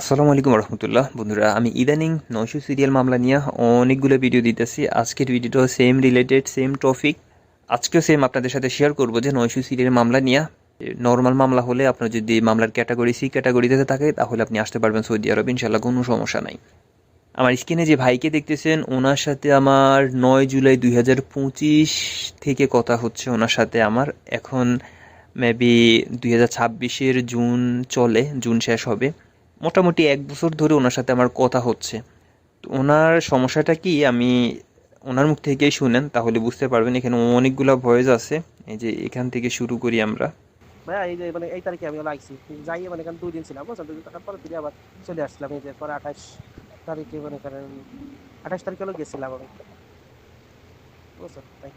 আসসালামু আলাইকুম রহমতুল্লাহ বন্ধুরা, আমি ইদানিং 900 সিরিয়াল মামলা নিয়ে অনেকগুলো ভিডিও দিতেছি। আজকের ভিডিওটাও সেম রিলেটেড, সেম টপিক। আজকেও সেম আপনাদের সাথে শেয়ার করবো যে 900 সিরিয়াল মামলা নিয়ে। নর্মাল মামলা হলে আপনার যদি মামলার ক্যাটাগরি সি ক্যাটাগরিতে থাকে তাহলে আপনি আসতে পারবেন সৌদি আরব, ইনশাল্লাহ কোনো সমস্যা নাই। আমার স্ক্রিনে যে ভাইকে দেখতেছেন ওনার সাথে আমার 9 জুলাই 2025 থেকে কথা হচ্ছে ওনার সাথে আমার। এখন মেবি 2026-এর জুন চলে, জুন শেষ হবে। মোটামুটি 1 বছর ধরে ওনার সাথে আমার কথা হচ্ছে। তো ওনার সমস্যাটা কি আমি ওনার মুখ থেকেই শুনেন তাহলে বুঝতে পারবেন। এখানে অনেকগুলা ভয়েস আছে, এই যে এখান থেকে শুরু করি আমরা। ভাইয়া এই যে এই তারিখে আমি লাগছি যাই এখানে 2 দিন ছিলাম বুঝছেন। 2 দিন থাকার পরে ফিরে আবার চলে আসছিলাম। এই যে পরে 28 তারিখে করেন 28 তারিখে হলো গেছিলাম আমি বুঝছেন। তাই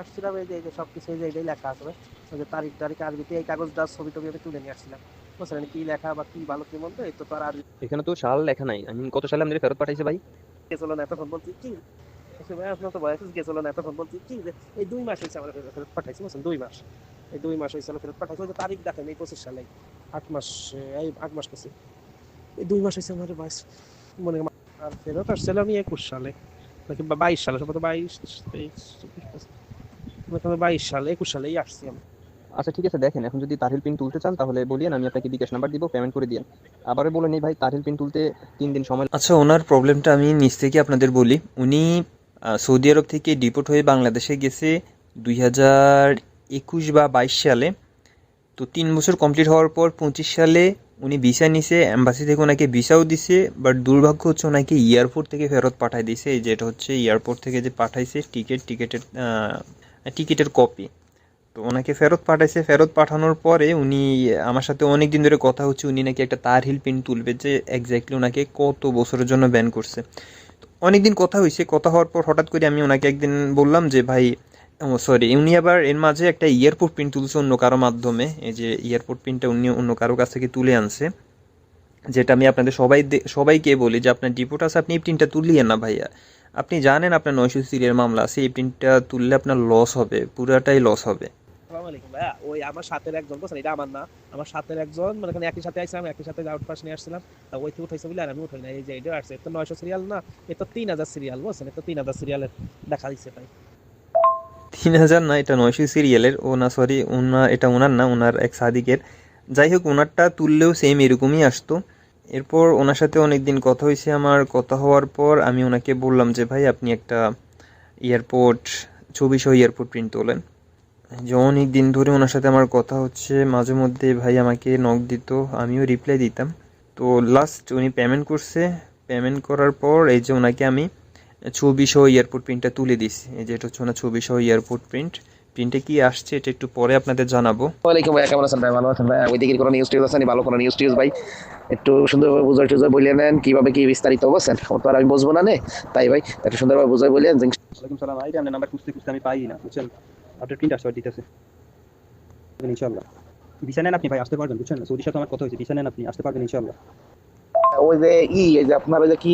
আসছিলাম এই যে সবকিছু এই যে এইটাই লেখা আছে ওই যে তারিখ টারিখ আরবিতে এই কাগজটা ছবি টবি আমি তুলে নিয়ে আসছিলাম বুঝছেন। কি লেখা বা কি ভালো কি মন্দ এই তো আর আরবি এখানে তো সাল লেখা নাই। আমি কত সালে আমাদের ফেরত পাঠাইছে ভাই? গেছিল না এতক্ষণ বলছি কি ভাই আপনার তো বয়স গেছিল না এতক্ষণ বলছি কি যে এই 2 মাস হয়েছে আমার ফেরত পাঠাইছি বুঝছেন। 2 মাস এই 2 মাস হয়েছে ফেরত পাঠাইছি। ওই যে তারিখ দেখেন এই 25 সালে 8 মাস এই 8 মাস গেছে। এই 2 মাস হয়েছে আমার বয়স মনে হয়। আর ফেরত আসছিলাম আমি 21 সালে নাকি 22 সালে, সম্ভবত 22 23 22 সালে 21 সালেই আসছি আমি। আচ্ছা ঠিক আছে, দেখেন এখন যদি তারহিল পিন তুলতে চান তাহলে বলিয়েন, আমি আপনাকে বিকাশ নাম্বার দিব, পেমেন্ট করে দিন। আবারও বলে নেই ভাই, তারহিল পিন তুলতে 3 দিন সময়। আচ্ছা, ওনার প্রবলেমটা আমি নিচ থেকে আপনাদের বলি। উনি সৌদি আরব থেকে ডিপোর্ট হয়ে বাংলাদেশে গেছে 2021 বা 22 সালে। তো 3 বছর কমপ্লিট হওয়ার পর 25 সালে উনি ভিসা নিছে, এম্বাসি থেকে ওনাকে ভিসাও দিছে। বাট দুর্ভাগ্য হচ্ছে ওনাকে এয়ারপোর্ট থেকে ফেরত পাঠাই দিছে। এই যেটা হচ্ছে এয়ারপোর্ট থেকে যে পাঠাইছে টিকিটের কপি। তো ওনাকে ফেরত পাঠাইছে। ফেরত পাঠানোর পরে উনি আমার সাথে অনেক দিন ধরে কথা হচ্ছে, উনি নাকি একটা তারহিল পিন তুলবে, যে এক্স্যাক্টলি ওনাকে কত বছরের জন্য ব্যান করছে। তো অনেকদিন কথা হয়েছে। কথা হওয়ার পর হঠাৎ করে আমি ওনাকে একদিন বললাম যে ভাই, সরি, উনি আবার এর মাঝে একটা এয়ারপোর্ট প্রিন্ট তুলছে অন্য কারো মাধ্যমে। এই যে এয়ারপোর্ট প্রিন্টটা উনি অন্য কারো কাছ থেকে তুলে আনছে, যেটা আমি আপনাদের সবাইকে বলি যে আপনার ডিপোর্ট আছে, আপনি এই প্রিন্টটা তুলিয়েন না ভাইয়া। আপনি জানেন আপনার 900 সিরিয়াল মামলা আছে, এই প্রিন্টটা তুললে আপনার লস হবে, পুরাটাই লস হবে। আসসালামু আলাইকুম ভাইয়া। ওই আমার সাথের একজন বুঝছেন, এটা আমার না, আমার সাথের একজন এখানে একই সাথে আইছিলাম, একই সাথে আউট পাস নিয়ে আসছিলাম। তা ওই থেকে উঠাইছে বলে আর আমি উঠাই না। এই যে এটা আসছে তো 900 সিরিয়াল না, এ তো 3000 সিরিয়াল বুঝছেন। এ তো 3000 সিরিয়ালের দেখা দিচ্ছে ভাই। 3000 না, এটা 900 সিরিয়ালের। ও না, সরি, এটা ওনার না, ওনার এক সাদিকের। যাই হোক, ওনারটা তুললেও সেম এরকমই আসতো। এরপর ওনার সাথে অনেক দিন কথা হয়েছে আমার। কথা হওয়ার পর আমি ওনাকে বললাম যে ভাই আপনি একটা এয়ারপোর্ট ছবি সহ এয়ারপোর্ট প্রিন্ট তোলেন। যে অনেক দিন ধরে ওনার সাথে আমার কথা হচ্ছে, মাঝে মধ্যে ভাই আমাকে নক দিত, আমিও রিপ্লাই দিতাম। তো লাস্ট উনি পেমেন্ট করছে। পেমেন্ট করার পর এই যে ওনাকে আমি ছবি সহ এয়ারপোর্ট প্রিন্টটা তুলে দিছি। এই যে এটা হচ্ছে ওনার ছবি সহ এয়ারপোর্ট প্রিন্টে কি আসছে এটা একটু পরে আপনাদের জানাবো। ওয়ালাইকুম ভাই, কেমন আছেন ভাই? ভালো আছেন ভাই? ওই দিকে কোনো নিউজ টিউজ আছে নি? ভালো কোনো নিউজ টিউজ ভাই একটু সুন্দরভাবে বুঝাই টুজাই বলিয়ে নেন কিভাবে কি বিস্তারিত বলছেন। তো আর আমি বুঝবো না নে, তাই ভাই একটু সুন্দরভাবে বুঝাই বলিয়েন। ওয়ালাইকুম সালাম ভাই, আপনার নাম্বার খুঁজতে খুঁজতে আমি পাই না, বুঝছেন। আপনার প্রিন্ট আসতে দিতেছে ইনশাআল্লাহ। ভিসা নেন আপনি ভাই, আসতে পারবেন, বুঝছেন। সৌদির সাথে আমার কথা হয়েছে, ভিসা নেন আপনি, আসতে পারবেন ইনশাআল্লাহ। ওই যে এই যে আপনার ওই যে কি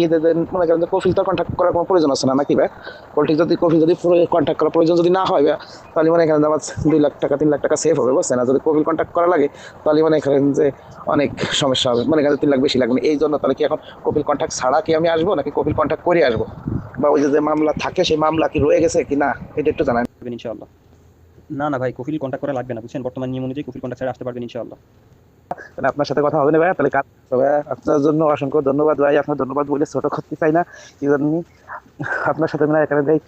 মনে করেন যে কফিল তো কন্ট্যাক্ট করার কোনো প্রয়োজন আছে না নাকি ভাই? কফিল যদি কন্ট্যাক্ট করার প্রয়োজন যদি না হয় ভাই, তাহলে মানে এখানে আমার 2 লাখ টাকা 3 লাখ টাকা সেভ হবে বুঝছেন। আর যদি কফিল কন্ট্যাক্ট করা লাগে তাহলে মানে এখানে যে অনেক সমস্যা হবে, মানে এখানে 3 লাখ বেশি লাগবে। এই জন্য তাহলে কি এখন কফিল কন্ট্যাক্ট ছাড়া কি আমি আসবো নাকি কফিল কন্ট্যাক্ট করে আসবো? বা ওই যে মামলা থাকে সেই মামলা কি রয়ে গেছে কি না এটা একটু জানান ইনশাআল্লাহ। না না ভাই, কফিল কন্ট্যাক্ট করা লাগবে না, বুঝছেন। বর্তমান নিয়ম অনুযায়ী কফিল কন্ট্যাক্ট ছাড়া আসতে পারবেন ইনশাআল্লাহ। তাহলে আপনার সাথে কথা হবে না ভাই। তাহলে তবে আপনার জন্য অসংখ্য ধন্যবাদ ভাই। আপনার ধন্যবাদ বলে ছোট করতে চাই না, কি জন্য আপনার সাথে মানে এখানে যাই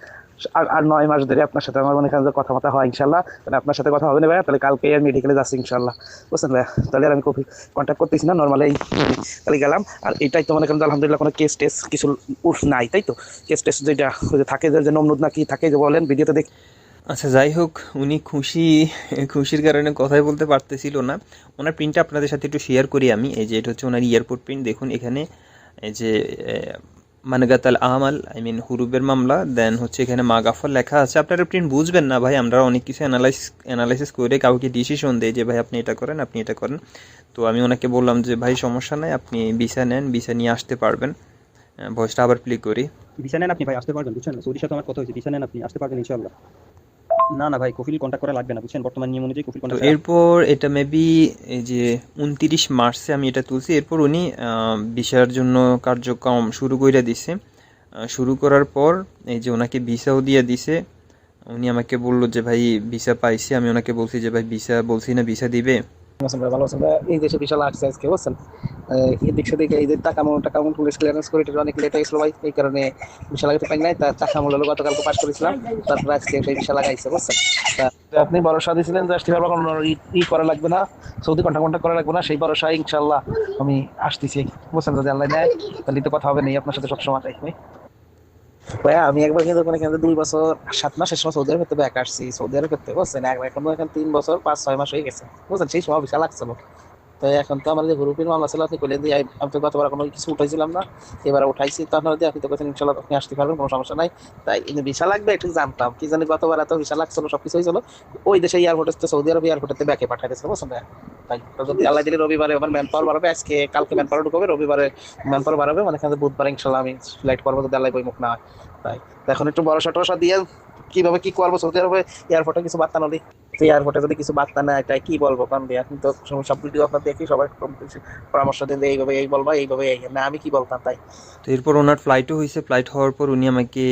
আর 9 মাস ধরে আপনার সাথে আমার মনে এখানে কথাবার্তা হয় ইনশাল্লাহ। তাহলে আপনার সাথে কথা হবে না ভাই। তাহলে কালকে আমি মেডিকেলে যাচ্ছি ইনশাল্লাহ, বুঝছেন ভাই। তাহলে আর আমি কফি কন্ট্যাক্ট করতেছি না, নর্মালি তাহলে গেলাম। আর এটাই তো মনে করেন আলহামদুলিল্লাহ কোনো কেস টেস কিছু নাই, তাই তো? কেস টেস যেটা থাকে যে নমনুদ না কি থাকে যে বলেন ভিডিওতে দেখ। আচ্ছা, যাই হোক, উনি খুশির কারণে কথাই বলতে পারতেছিল না। ওনার প্রিন্টটা আপনাদের সাথে একটু শেয়ার করি আমি। এই যে এটা হচ্ছে ওনার এয়ারপোর্ট প্রিন্ট। দেখুন এখানে এই যে মানগাতাল আমাল, আই মিন হুরুবের মামলা, দেন হচ্ছে এখানে মাগাফর লেখা আছে। আপনারা প্রিন্ট বুঝবেন না ভাই, আমরা অনেক কিছু অ্যানালাইসিস করে কাউকে ডিসিশন দেয় যে ভাই আপনি এটা করেন, আপনি এটা করেন। তো আমি ওনাকে বললাম যে ভাই সমস্যা নাই, আপনি ভিসা নেন, ভিসা নিয়ে আসতে পারবেন। ভয়েসটা আবার প্লে করি। ভিসা নেন আপনি ভাই, আসতে পারবেন, বুঝছেন। সৌদির সাথে আমার কথা হয়েছে, ভিসা নেন আপনি, আসতে পারবেন ইনশাআল্লাহ। না না ভাই, কফিল কন্ট্যাক্ট করা লাগবে না, বুঝছেন? বর্তমান নিয়ম অনুযায়ী কফিল তো কন্ট্যাক্ট এরপর এটা মেবি এই যে 29 মার্চে আমি এটা তুলছি। এরপর উনি ভিসার জন্য কার্যক্রম শুরু করে দিছে। শুরু করার পর এই যে ওনাকে ভিসাও দিয়ে দিছে। উনি আমাকে বললো যে ভাই ভিসা পাইছি। আমি ওনাকে বলছি যে ভাই ভিসা বলছি না, ভিসা দিবে। আছেন ভাই, ভালো আছেন ভাই? এই দেশে বিশাল আসছে আজকে, বুঝছেন? এদিক সেদিক এই যে টাকা মন পুলিশ ক্লিয়ারেন্স করে এটা অনেক লেট হয়েছিল ভাই, এই কারণে ভিসা লাগাতে পারি নাই। তার টাকা মূল্য হলো গতকালকে পাস করেছিলাম, তারপর আজকে সেই ভিসা লাগাইছে, বুঝছেন? আপনি ভরসা দিয়েছিলেন যে আসতে পারবো, কোনো করা লাগবে না, সৌদি কন্টাক্ট করা লাগবে না, সেই ভরসায় ইনশাল্লাহ আমি আসতেছি, বুঝছেন? যদি আল্লাহ নেয় তাহলে তো কথা হবে নেই আপনার সাথে সবসময় ভাই। ভাইয়া আমি একবার কিন্তু মানে কিন্তু 2 বছর 7 মাসের সময় সৌদি আরব করতে ব্যাক আসছি, সৌদি আরব করতে, বুঝছেন? এখন 3 বছর 5-6 মাস হয়ে গেছে, বুঝছেন? সেই সময় বিশাল লাগছিল। তো এখন তো আমার যে গ্রুপের মামলা ছিল, আপনি করলে দিয়ে আমি তো গতবার কোনো কিছু উঠাইছিলাম না, এবার উঠাইছি। তো আপনারা দিয়ে আপনি তো বলছেন ইনশাল্লাহ আপনি আসতে পারবেন, কোনো সমস্যা নাই। তাই কিন্তু ভিসা লাগবে একটু জানতাম, কি জানি গতবার এত ভিসা লাগছিল, সবকিছু হয়েছিল ওই দেশে এয়ারপোর্টে, সৌদি আরব এয়ারপোর্টে ব্যাকে পাঠাই দিয়েছিল, বুঝছেন ভাইয়া? তাই তো যদি আল্লাহ দিলে রবিবারে আমার ম্যান পাওয়ার বাড়াবে, আজকে কালকে ম্যান পাওয়ার ঢুকবে, রবিবারে ম্যান পাওয়ার বাড়াবে, মানে এখানে বুধবার ইনশাল্লাহ আমি ফ্লাইট করবো যদি আল্লাহ বই মুখ না হয়। তাই তো এখন একটু ভরসা টরসা দিয়ে কিভাবে কি করবো সৌদি আরবে, এয়ারপোর্টে কিছু বার্তা নলি, এয়ারপোর্টে যদি কিছু বার্তা নেয় এটাই কি বলবো, কারণ দিয়ে এখন তো সব ভিডিও আপনার দেখি সবাই পরামর্শ দিন যে এইভাবে এই বলবা, এইভাবে এই না, আমি কি বলতাম তাই। তো এরপর ওনার ফ্লাইটও হয়েছে। ফ্লাইট হওয়ার পর উনি আমাকে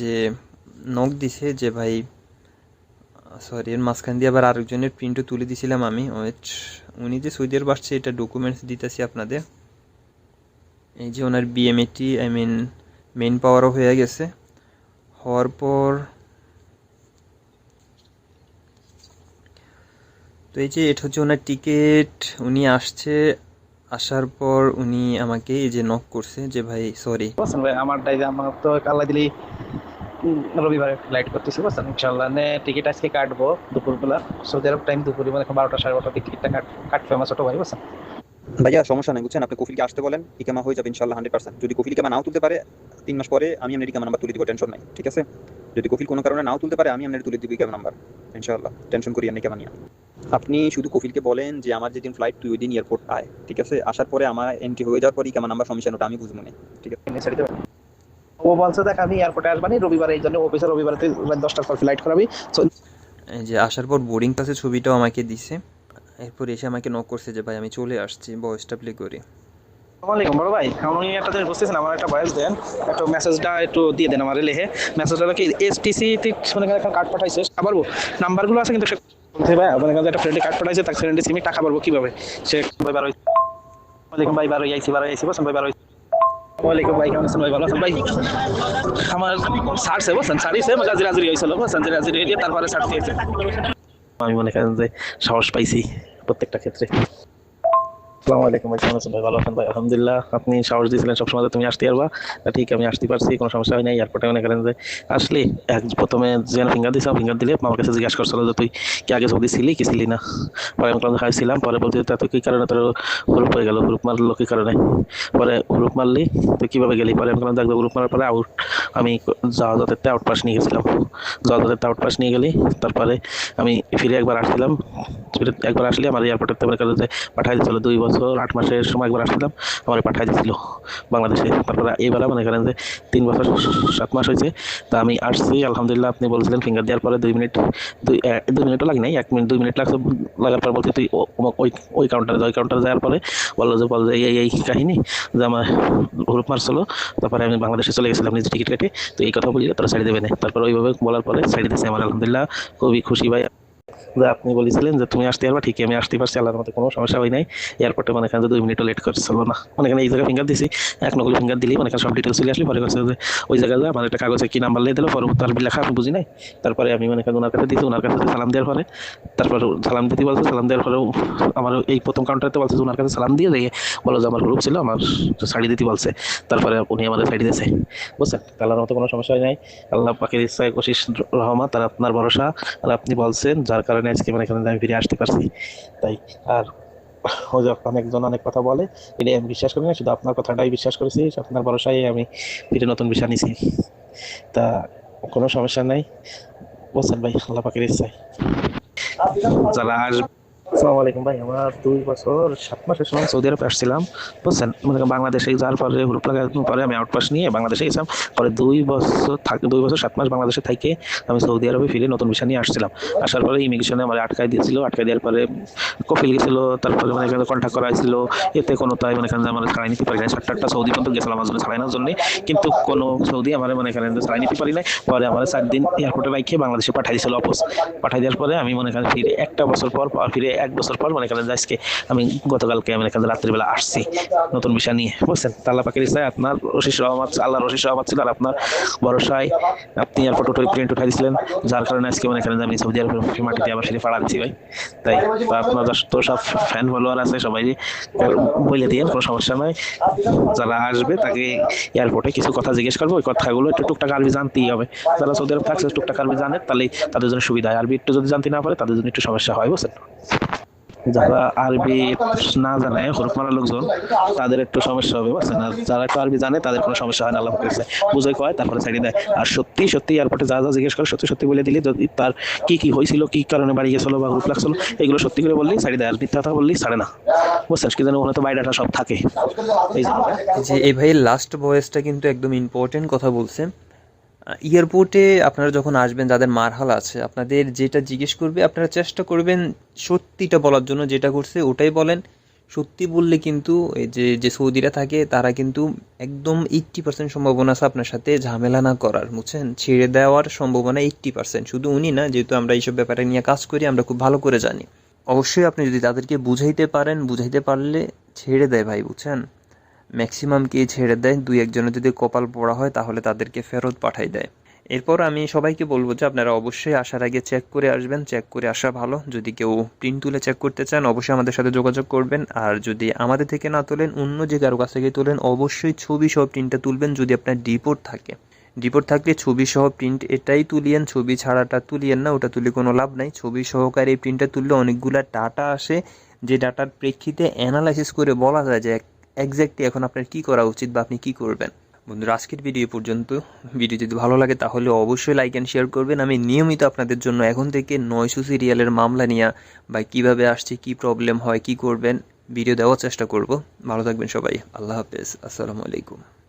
যে নক দিছে যে ভাই সরি, এর মাঝখান দিয়ে আবার আরেকজনের প্রিন্টও তুলে দিছিলাম আমি। ওয়েট, উনি যে সৌদি আরব আসছে এটা ডকুমেন্টস দিতেছি আপনাদের। এই যে ওনার বিএমএটি আই মিন মেইন পাওয়ারও হয়ে গেছে। হওয়ার পর তো এই যে এটা হচ্ছে ওনার টিকিট, উনি আসছে। আসার পর উনি আমাকে এই যে নক করছে যে ভাই সরি, বুঝছেন ভাই আমারটাই যে আমার তো আল্লাহ দিলি রবিবারে ফ্লাইট করতেছি, বুঝছেন? ইনশাল্লাহ নে টিকিট আজকে কাটবো দুপুরবেলা, সৌদি আরব টাইম দুপুরে, মানে 12টা 12:30 টিকিটটা কাটবে আমার ছোট ভাই, বুঝছেন? ভাইয়া সমস্যা নাই, বুঝছেন? আপনি কফিলকে আসতে বলেন, ইকামা হয়ে যাবে ইনশাল্লাহ 100%। যদি কফিল ইকামা নাও তুলতে পারে 3 মাস পরে আমি আপনার ইকামা নাম্বার তুলে দিব, টেনশন নাই, ঠিক আছে? যদি কফিল কোনো কারণে নাও তুলতে পারে আমি আপনার তুলে দিব ইকামা নাম্বার ইনশাল্লাহ, টেনশন করি আপনি ইকামা নিয়ে। আপনি শুধু কফিলকে বলেন যে আমার যেদিন ফ্লাইট তুই ওই দিন এয়ারপোর্ট আয়, ঠিক আছে? আসার পরে আমার এন্ট্রি হয়ে যাওয়ার পর ইকামা নাম্বার সমস্যা ওটা আমি বুঝবো না, ঠিক আছে? ছেড়ে দেবেন। ও বলছে দেখ আমি এয়ারপোর্টে আসবানি রবিবারে, এই জন্য অফিসে রবিবারে 10টার পর ফ্লাইট করাবি। এই যে আসার পর বোর্ডিং পাসের ছবিটাও আমাকে দিছে। এরপর এসে আমাকে নক করছে যে ভাই আমি চলে আসছি, ভয়েসটা প্লে করি। আসসালামাইকুম বড় ভাই, আমি একটা জিনিস বুঝতেছেন, আমার একটা ভয়েস দেন, একটু মেসেজটা একটু দিয়ে দেন আমার লেহে। মেসেজটা কি এসটিসি মানে এখন কার্ড পাঠাইছে, টাকা পারবো? নাম্বারগুলো আছে কিন্তু সে বলছে ভাই মানে একটা ফ্রেন্ডে কার্ড পাঠাইছে, তার ফ্রেন্ডে সিমে টাকা পারবো কিভাবে? সে ভাই বার হইছে। ওয়ালাইকুম ভাই, বার হইছি বসেন ভাই, বার হইছি। ওয়ালাইকুম ভাই, কেমন আছেন ভাই? ভালো আছেন ভাই? আমার সারছে বসেন, সারিছে জাজিরাজুরি হয়েছিল, বসেন জাজিরাজুরি দিয়ে তারপরে সার দিয়েছে। আমি মনে করেন যে সাহস পাইছি প্রত্যেকটা ক্ষেত্রে। আসসালামু আলাইকুম ভাই, কেমন আছেন ভাই? ভালো আছেন ভাই? আলহামদুলিল্লাহ। আপনি সাহস দিয়েছিলেন সবসময় তুমি আসতে পারবা, ঠিক আমি আসতে পারছি, কোনো সমস্যা হয় নাই। এয়ারপোর্টে মনে করেন যে আসলে প্রথমে যেন ফিঙ্গার দিয়েছিলাম, ফিঙ্গার দিলে আমার কাছে জিজ্ঞাসা করছিল যে তুই কি আগে সৌদি ছিলি কি ছিলি না। পরে আমি বললাম হ্যাঁ ছিলাম। পরে বলতে তুই কি কারণে তোর গ্রুপ হয়ে গেল, গ্রুপ মারলো কি কারণে? পরে গ্রুপ মারলি তুই কিভাবে গেলি? পরে আমি বললাম দেখবো গ্রুপ মারার পরে আমি জাহাজতে আউটপাস নিয়ে গেছিলাম, জাহাজতে আউটপাস নিয়ে গেলি। তারপরে আমি ফিরে একবার আসছিলাম, একবার আসলে আমার এয়ারপোর্টের মনে করেন যে পাঠাই দিয়েছিল 2 বছর 8 মাসের সময় একবার আসছিলাম, আমার পাঠাই দিয়েছিল বাংলাদেশে। তারপরে এইবার মনে করেন যে 3 বছর 7 মাস হয়েছে, তা আমি আসছি আলহামদুলিল্লাহ। আপনি বলছিলেন ফিঙ্গার দেওয়ার পরে 2 মিনিটও লাগে নাই, 1 মিনিট 2 মিনিট লাগছে। লাগার পর বলতে তুই ওই কাউন্টারে যাওয়ার পরে বললো যে এই কাহিনী যে আমার গ্রুপ মারছিল। তারপরে আমি বাংলাদেশে চলে গেছিলাম নিজে টিকিট কেটে, তো এই কথা বলি তোরা সাইড দেবে না। তারপরে ওইভাবে বলার পরে সাইড দিয়েছে আমার, আলহামদুলিল্লাহ খুবই খুশি ভাই। যে আপনি বলেছিলেন যে তুমি আসতে পারবা, ঠিকই আমি আসতে পারছি, আল্লাহর মধ্যে কোনো সমস্যা হয় নাই। এয়ারপোর্টে মনে করেন যে 2 মিনিটও লেট করছিল না, মনে করেন এই জায়গায় ফিঙ্গার দিছি, 1 নকল ফিঙ্গার দিলেই মনে করেন সব ডিটেলস চলে আসলে। পরে কাছে যে ওই জায়গায় যা আমার একটা কাগজে কি নাম্বার লিয়ে দিল, পরে তার লেখা আমি বুঝি নাই। তারপরে আমি মনে করেন ওনার কাছে দিয়েছি, ওনার কাছে সালাম দেওয়ার পরে তারপর সালাম দিতে বলছে, সালাম দেওয়ার পরেও আমার এই প্রথম কাউন্টারতে বলছে ওনার কাছে সালাম দিয়ে দিয়ে বলো যে আমার গ্রুপ ছিল, আমার শাড়ি দিতে বলছে। তারপরে উনি আমাদের শাড়ি দিয়েছে, বুঝছেন? আল্লাহর মতো কোনো সমস্যা হয় নাই, আল্লাহ পাকের ইচ্ছায় কোশিশ রহমত আর আপনার ভরসা, আর আপনি বলছেন যার কারণে আজকে মানে এখানে আমি ফিরে আসতে পারছি। তাই আর ওই যে অনেকজন অনেক কথা বলে, এটাই আমি বিশ্বাস করি না, শুধু আপনার কথাটাই বিশ্বাস করেছি, আপনার ভরসায় আমি ফিরে নতুন বিষয় নিছি। তা কোনো সমস্যা নাই, বুঝছেন ভাই? আল্লাহ পাকের ইচ্ছায় যারা আসবে আসসালামু আলাইকুম ভাই। আমরা 2 বছর 7 মাসের সময় সৌদি আরবে আসছিলাম, বুঝছেন? মনে করেন বাংলাদেশে যাওয়ার পরে গ্রুপ লাগানোর পরে আমি আউটপাস নিয়ে বাংলাদেশে গেছিলাম। পরে 2 বছর 7 মাস বাংলাদেশে থাইকে আমি সৌদি আরবে ফিরে নতুন ভিসা নিয়ে আসছিলাম। আসার পরে ইমিগ্রেশনে আমার আটকায় দিয়েছিল। আটকায় দেওয়ার পরে কফিল গেছিল, তারপরে মানে এখানে কন্ট্যাক্ট করা হয়েছিল। এতে কোনো তাই মানে এখানে আমার ছাড়াই নিতে পারি নাই। 7-8টা সৌদি পর্যন্ত গেছিলাম আমার জন্য ছাড়ানোর জন্য, কিন্তু কোনো সৌদি আমার মানে এখানে ছাড়াই নিতে পারি নাই। পরে আমার 4 দিন এয়ারপোর্টে রাইখে বাংলাদেশে পাঠাই দিয়েছিল অপস। পাঠাই দেওয়ার পরে আমি মনে করেন ফিরে 1 বছর পর ফিরে 1 বছর পর মানে এখানে আজকে আমি গতকালকে আমি এখানে রাত্রিবেলা আসছি নতুন বিষয় নিয়ে, বুঝছেন? আল্লাহ পাকের ইচ্ছায় আপনার অশেষ রহমত, আল্লাহর অশেষ রহমত ছিল, আর আপনার ভরসায় আপনি এয়ারপোর্ট প্রিন্ট উঠাই দিয়েছিলেন, যার কারণে আজকে মানে এখানে আমি সৌদি আরবের মাটিতে আবার ফিরে পাড়া দিচ্ছি ভাই। তাই তো আপনার তো সব ফ্যান ফলোয়ার আছে, সবাই বলে দিয়ে কোনো সমস্যা নয়। যারা আসবে তাকে এয়ারপোর্টে কিছু কথা জিজ্ঞেস করবো, ওই কথাগুলো একটু টুকটাক আরবি জানতেই হবে। যারা সৌদি আরব থাকছে টুকটাক আরবি জানে, তাহলে তাদের জন্য সুবিধা হয়। আরবি একটু যদি জানতে না পারে তাদের জন্য একটু সমস্যা হয়, বুঝছেন? যারা আরবি না জানে, হরফ মারা লোকজন, তাদের একটু সমস্যা হবে, বুঝছেন? আর যারা একটু আরবি জানে তাদের কোনো সমস্যা হয় না, আল্লাহ করেছে বুঝে কয় তারপরে সাইডে দেয়। আর সত্যি সত্যি এয়ারপোর্টে যা যা জিজ্ঞেস করে সত্যি সত্যি বলে দিলে, যদি তার কি কি হয়েছিল, কি কারণে বাড়ি গেছিল বা গ্রুপ লাগছিল, এগুলো সত্যি করে বললেই সাইডে দেয়। আর মিথ্যা কথা বললেই ছাড়ে না, বুঝছেন? কি জানো ওখানে তো বায়োডাটা সব থাকে, এই জন্য। যে এই ভাইয়ের লাস্ট ভয়েসটা কিন্তু একদম ইম্পর্টেন্ট কথা বলছে। এয়ারপোর্টে আপনারা যখন আসবেন, যাদের মারহাল আছে, আপনাদের যেটা জিজ্ঞেস করবে আপনারা চেষ্টা করবেন সত্যিটা বলার জন্য। যেটা করছে ওটাই বলেন। সত্যি বললে কিন্তু এই যে সৌদিরা থাকে তারা কিন্তু একদম 80% সম্ভাবনা আছে আপনার সাথে ঝামেলা না করার, বুঝছেন? ছেড়ে দেওয়ার সম্ভাবনা 80%। শুধু উনি না, যেহেতু আমরা এইসব ব্যাপারে নিয়ে কাজ করি, আমরা খুব ভালো করে জানি। অবশ্যই আপনি যদি তাদেরকে বুঝাইতে পারেন, বুঝাইতে পারলে ছেড়ে দেয় ভাই, বুঝছেন? ম্যাক্সিমামকেই ছেড়ে দেয়। 2-1জনের যদি কপাল পোড়া হয় তাহলে তাদেরকে ফেরত পাঠাই দেয়। এরপর আমি সবাইকে বলবো যে আপনারা অবশ্যই আসার আগে চেক করে আসবেন। চেক করে আসা ভালো। যদি কেউ প্রিন্ট তুলে চেক করতে চান অবশ্যই আমাদের সাথে যোগাযোগ করবেন। আর যদি আমাদের থেকে না তোলেন, অন্য যে কারো কাছ থেকে তোলেন, অবশ্যই ছবি সহ প্রিন্টটা তুলবেন। যদি আপনার ডিপোর্ট থাকে, ডিপোর্ট থাকলে ছবি সহ প্রিন্ট এটাই তুলিয়েন, ছবি ছাড়াটা তুলিয়েন না। ওটা তুলে কোনো লাভ নাই। ছবি সহকারে এই প্রিন্টটা তুললে অনেকগুলা ডাটা আসে, যে ডাটার প্রেক্ষিতে অ্যানালাইসিস করে বলা যায় যে এক্স্যাক্টলি এখন আপনার কী করা উচিত বা আপনি কী করবেন। বন্ধুরা, আজকের ভিডিও পর্যন্ত। ভিডিও যদি ভালো লাগে তাহলে অবশ্যই লাইক অ্যান্ড শেয়ার করবেন। আমি নিয়মিত আপনাদের জন্য এখন থেকে 900 সিরিয়ালের মামলা নিয়ে বা কীভাবে আসছে, কী প্রবলেম হয়, কী করবেন, ভিডিও দেওয়ার চেষ্টা করব। ভালো থাকবেন সবাই। আল্লাহ হাফেজ। আসসালামু আলাইকুম।